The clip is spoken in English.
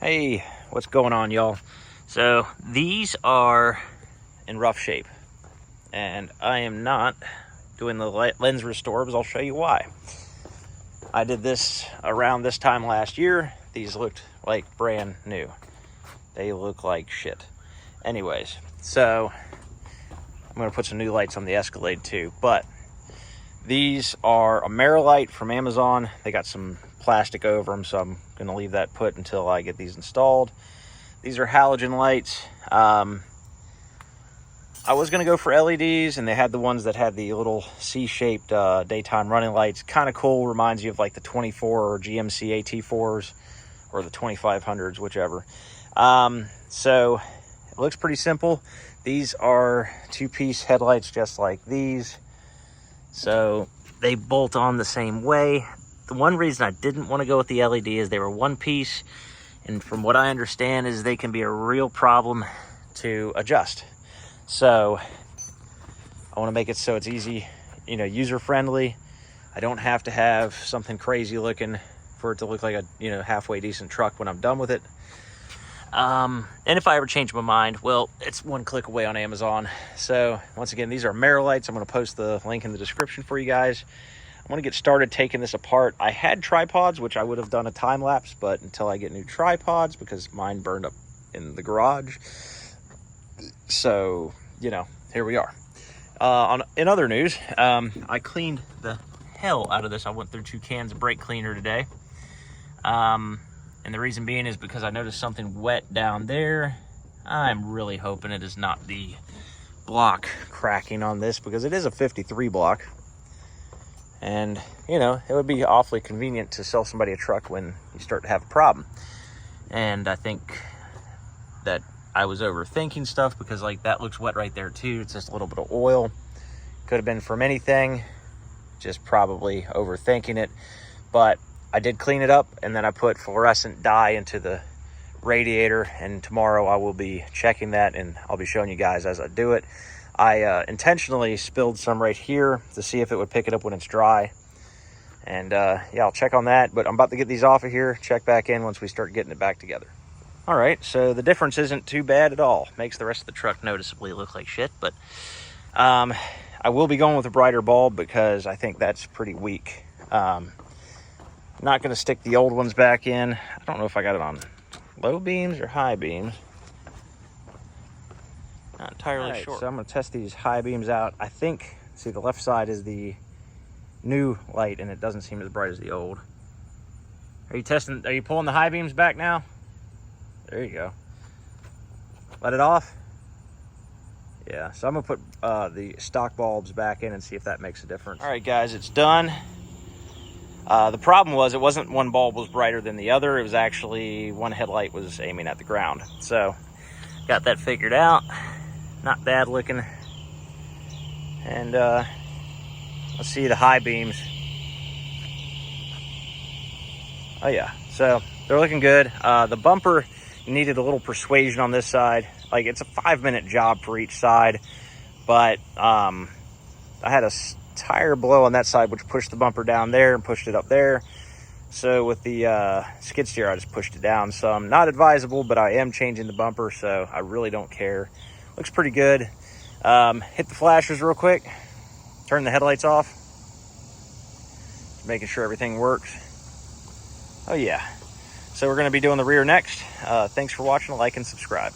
Hey, what's going on, y'all? So these are in rough shape, and I am not doing the lens restore because I'll show you why. I did this around this time last year. These looked like brand new. They look like shit. Anyways, so I'm gonna put some new lights on the Escalade too, but these are Amerilite from Amazon. They got some plastic over them, so I'm gonna leave that put until I get these installed. These are halogen lights. I was gonna go for LEDs, and they had the ones that had the little C-shaped daytime running lights. Kind of cool, reminds you of like the 24 or GMC AT4s or the 2500s, whichever. So it looks pretty simple. These are two-piece headlights just like these. So they bolt on the same way. The one reason I didn't want to go with the LED is they were one piece, and from what I understand is they can be a real problem to adjust. So I want to make it so it's easy, user friendly. I don't have to have something crazy looking for it to look like a halfway decent truck when I'm done with it. And if I ever change my mind, well, it's one click away on Amazon. So once again, these are Amerilites. I'm going to post the link in the description for you guys. I'm going to get started taking this apart. I had tripods, which I would have done a time lapse, but until I get new tripods, because mine burned up in the garage. So, here we are. In other news, I cleaned the hell out of this. I went through 2 cans of brake cleaner today. And the reason being is because I noticed something wet down there. I'm really hoping it is not the block cracking on this, because it is a 53 block. And, it would be awfully convenient to sell somebody a truck when you start to have a problem. And I think that I was overthinking stuff, because like that looks wet right there too. It's just a little bit of oil. Could have been from anything, just probably overthinking it. But I did clean it up, and then I put fluorescent dye into the radiator, and tomorrow I will be checking that, and I'll be showing you guys as I do it. I intentionally spilled some right here to see if it would pick it up when it's dry. And yeah, I'll check on that, but I'm about to get these off of here, check back in once we start getting it back together. All right, so the difference isn't too bad at all. Makes the rest of the truck noticeably look like shit, but I will be going with a brighter bulb because I think that's pretty weak. Not going to stick the old ones back in. I don't know if I got it on low beams or high beams. Not entirely sure. So I'm going to test these high beams out. I think, see, the left side is the new light, and it doesn't seem as bright as the old. Are you pulling the high beams back now? There you go. Let it off. Yeah, so I'm going to put the stock bulbs back in and see if that makes a difference. All right, guys, it's done. The problem was it wasn't one bulb was brighter than the other. It was actually one headlight was aiming at the ground. So got that figured out. Not bad looking. And let's see the high beams. Oh yeah, so they're looking good. The bumper needed a little persuasion on this side. Like, it's a 5-minute job for each side, but I had a tire blow on that side, which pushed the bumper down there and pushed it up there. So with the skid steer, I just pushed it down some. Not advisable, but I am changing the bumper, so I really don't care. Looks pretty good. Hit the flashers real quick. Turn the headlights off. Making sure everything works. Oh yeah. So we're going to be doing the rear next. Thanks for watching. Like and subscribe.